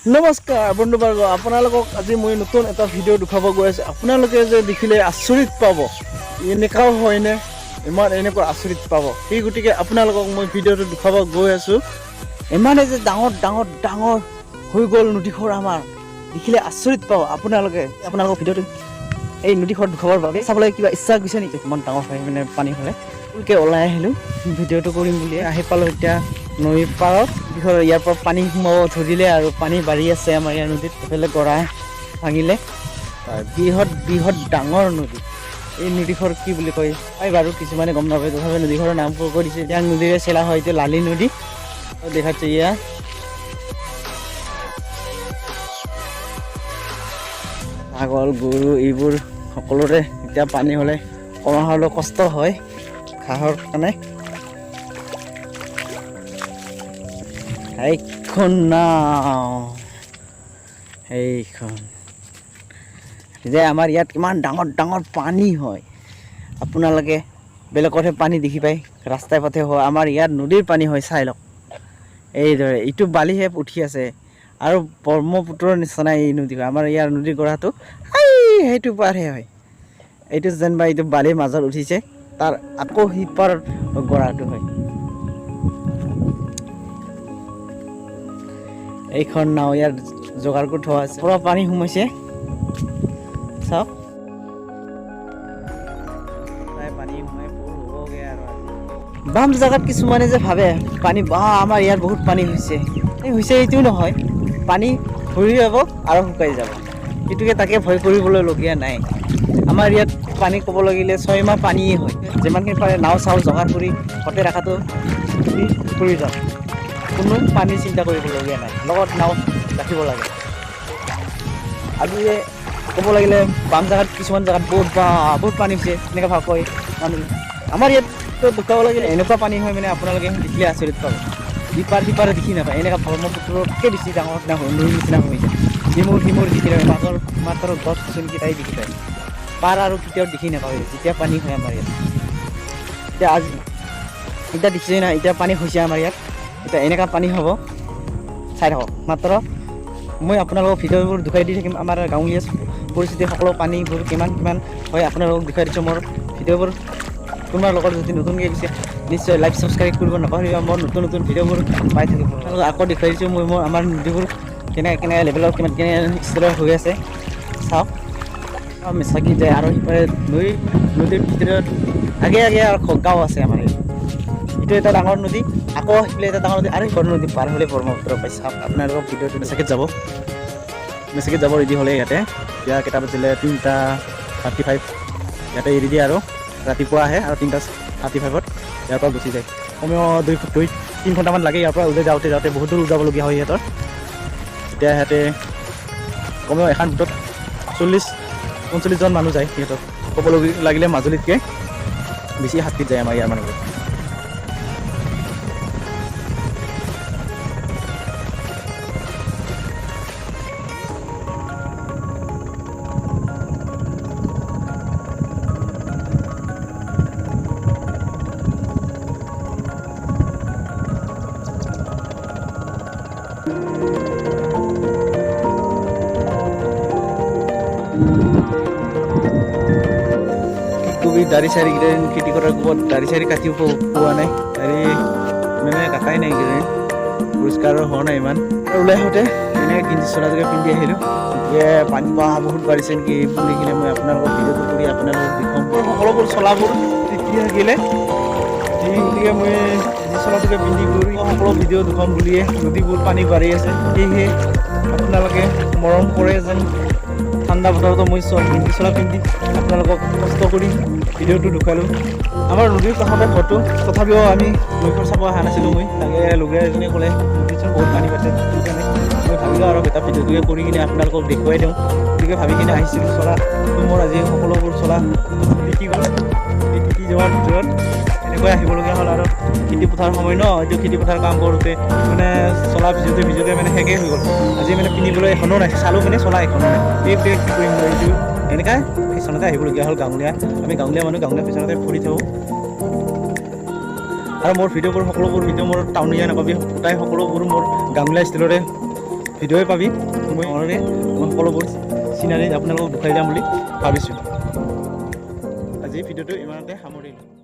নমস্কাৰ বন্ধুবৰ্গ, আপোনালোকক আজি মই নতুন এটা ভিডিঅ' দেখাব গৈ আছোঁ। আপোনালোকে যে দেখিলে আচৰিত পাব, এনেকুৱাও হয়নে, ইমান এনেকুৱা আচৰিত পাব। সেই গতিকে আপোনালোকক মই ভিডিঅ'টো দেখাব গৈ আছোঁ। ইমানে যে ডাঙৰ ডাঙৰ ডাঙৰ হৈ গ'ল নদীখন, আমাৰ দেখিলে আচৰিত পাব আপোনালোকে। আপোনালোকৰ ভিডিঅ'টো এই নদীখন দেখাবৰ বাবে চাবলৈ কিবা ইচ্ছা গৈছে নেকি? ইমান ডাঙৰ হয় মানে পানী হ'লে ফুলকৈ ওলাই আহিলোঁ ভিডিঅ'টো কৰিম বুলি। আহি পালোঁ এতিয়া নদীৰ পাৰত। ইয়াৰ পৰা পানী সোমাব ধৰিলে আৰু পানী বাঢ়ি আছে আমাৰ ইয়াৰ নদীত। এইফালে গৰা ভাঙিলে, বৃহৎ বৃহৎ ডাঙৰ নদী। এই নদীখন কি বুলি কয় বাৰু কিছুমানে গম নাপায়, তথাপি নদীখনৰ নাম কৈ দিছে। এতিয়া নদীৰে চেলা হয়, এইটো লালি নদী দেখাচ্ছে। ইয়াৰ ছাগল গৰু এইবোৰ সকলোৰে এতিয়া পানী হ'লে কমা হ'লেও কষ্ট হয় ঘাঁহৰ কাৰণে। এইখন নাও, এইখন যে আমাৰ ইয়াত কিমান ডাঙৰ ডাঙৰ পানী হয়। আপোনালোকে বেলেগতহে পানী দেখি পায়, ৰাস্তাই পথে হয়, আমাৰ ইয়াত নদীৰ পানী হয়। চাই লওক এইদৰে, এইটো বালিহে উঠি আছে আৰু ব্ৰহ্মপুত্ৰৰ নিচিনা এই নদী হয়। আমাৰ ইয়াৰ নদীৰ গৰাটো সেইটো পাৰহে হয়। এইটো যেনিবা এইটো বালিৰ মাজত উঠিছে, তাৰ আকৌ সিপাৰ গৰাটো হয়। এইখন নাও ইয়াৰ যোগাৰ কৰি থোৱা আছে, পুৰা পানী সোমাইছে চাওক। পানী সোমাই ফুল হ'বগে আৰু বাম জেগাত কিছুমানে যে ভাবে পানী আমাৰ ইয়াত বহুত পানী হৈছে, এইটো নহয়। পানী ঘূৰি যাব আৰু শুকাই যাব, সেইটোকে তাকে ভয় কৰিবলগীয়া নাই। আমাৰ ইয়াত পানী ক'ব লাগিলে 6 মাহ পানীয়ে হয়। যিমানখিনি পাৰে নাও চাও যোগাৰ কৰি ঘৰতে ৰখাটো প্ৰয়োজন। কোনো পানী চিন্তা কৰিবলগীয়া নাই, লগত নাও ৰাখিব লাগে। আৰু ক'ব লাগিলে বাম জেগাত কিছুমান জেগাত বহুত পানী হৈছে এনেকৈ ভাব হয় মানুহ। আমাৰ ইয়াততো দুখাব লাগিলে এনেকুৱা পানী হয় মানে আপোনালোকে দেখিলে আচৰিত পাব। সিপাৰে দেখি নাপায়, এনেকুৱা ব্ৰহ্মপুত্ৰতকৈ বেছি ডাঙৰ নদীৰ নিচিনা হৈ যায়। সিমূৰ দেখি নাপায়, মাত্ৰ গছ গছনিকেইটাই দেখি পায়। পাৰ আৰু কেতিয়াও দেখি নাপায় যেতিয়া পানী হয় আমাৰ ইয়াত। এতিয়া দেখিছে না, এতিয়া পানী হৈছে আমাৰ ইয়াত। এতিয়া এনেকুৱা পানী হ'ব, চাই থাকক। মাত্ৰ মই আপোনালোকক ভিডিঅ'বোৰ দেখুৱাই দি থাকিম। আমাৰ গাঁৱলীয়া পৰিস্থিতি সকলো পানীবোৰ কিমান হয় আপোনালোকক দেখুৱাই দিছোঁ। মোৰ ভিডিঅ'বোৰ তোমাৰ লগত যদি নতুনকৈ দিছে নিশ্চয় লাইক ছাবস্ক্ৰাইব কৰিব নাপাহৰিবা। মোৰ নতুন ভিডিঅ'বোৰ পাই থাকিব। আপোনালোকক আকৌ দেখুৱাই দিছোঁ মই আমাৰ নদীবোৰ কেনে লেভেলৰ কেনে ষ্টেলৰ হৈ আছে চাওক। মেচাকি যায় আৰু সিপাৰে নদীৰ ভিতৰত আগে আৰু গাঁও আছে আমাৰ ইয়াত। এইটো এটা ডাঙৰ নদী, আকৌ সিফালে এটা ডাঙৰ নদী, আৰু সিপাৰ নদী পাৰ হ'লে ব্ৰহ্মপুত্ৰ পাই। চাওক আপোনালোকক ভিডিঅ'টো মেচাকিত যাব ৰেডি হ'লে ইয়াতে। এতিয়া কেইটা বাজিলে 3:35। ইয়াতে এৰি দিয়ে আৰু ৰাতিপুৱা আহে আৰু 3:35 ইয়াৰ পৰা গুচি যায়। কমেও 2-3 ঘণ্টামান লাগে ইয়াৰ পৰা ওলাই যাওঁতে বহুত দূৰ যাবলগীয়া হয় সিহঁতৰ। এতিয়া সিহঁতে কমেও এখন বোটত 40-45জন মানুহ যায়। সিহঁতক ক'ব লাগিলে মাজুলীতকৈ বেছি শাস্তিত যায় আমাৰ ইয়াৰ মানুহবোৰ। দাড়ি চাৰি কেইদিন খেতি কৰাৰ ক'ৰবাত দাড়ি চাৰি কাটিও পোৱা নাই, দাড়ি মানে কাটাই নাই কেইদিন, পৰিষ্কাৰ হোৱা নাই ইমান। আৰু ওলাই আহোঁতে এনেকৈ গেঞ্জি চোলাযোগে পিন্ধি আহিলোঁ। গতিকে পানী বহুত বাঢ়িছে নেকি বুলি কিনে মই আপোনালোকক ভিডিঅ'টো কৰি আপোনালোকক দেখুৱাম। সকলোবোৰ চলাবোৰ তিতি থাকিলে, গতিকে মই গেঞ্জি চোলাযোগে পিন্ধি কৰি সকলো ভিডিঅ' দেখুৱাম বুলিয়ে। নদীবোৰ পানী বাঢ়ি আছে, সেয়েহে আপোনালোকে মৰম কৰে যেন ঠাণ্ডা বতৰতো মই গেঞ্জি চোলা পিন্ধি আপোনালোকক কষ্ট কৰি ভিডিঅ'টো দেখুৱালোঁ। আমাৰ নদীৰ কাষতে ঘৰটো, তথাপিও আমি নৈখন চাব অহা নাছিলোঁ। মই তাকে লগৰীয়া এজনে ক'লে নদীখন বহুত পানী বাঢ়িছে, সেইকাৰণে মই ভাবিলোঁ আৰু এটা ভিডিঅ'টোকে কৰি কিনে আপোনালোকক দেখুৱাই দিওঁ। গতিকে ভাবি কিনে আহিছিলোঁ। চলাটো মোৰ আজি সকলোবোৰ চলা তিতি গ'ল। এই তিতি যোৱাৰ ভিতৰত এনেকৈ আহিবলগীয়া হ'ল। আৰু খেতি পথাৰ সময় ন, এইটো খেতি পথাৰ কাম কৰোঁতে মানে চলা ভিজোতে মানে শেষেই হৈ গ'ল। আজি মানে পিন্ধিবলৈ এখনো নাই, চালোঁ মানে চলা এখনো নাই। এই কি কৰিম এইটো এনেকৈ ফেশ্বনতে আহিবলগীয়া হ'ল। আমি গাঁৱলীয়া মানুহ, গাঁৱলীয়া ফেশ্বনতে ফুৰি থাকোঁ। আৰু মোৰ ভিডিঅ'বোৰ সকলোবোৰ ভিডিঅ' মোৰ টাউনীয়া নাপাবি, প্ৰায় সকলোবোৰ মোৰ গাঁৱলীয়া ষ্টাইলৰে ভিডিঅ'ই পাবি মই সকলোবোৰ চিনাৰী আপোনালোকক দেখুৱাই যাম বুলি ভাবিছোঁ। আজি ভিডিঅ'টো ইমানতে সামৰিলোঁ।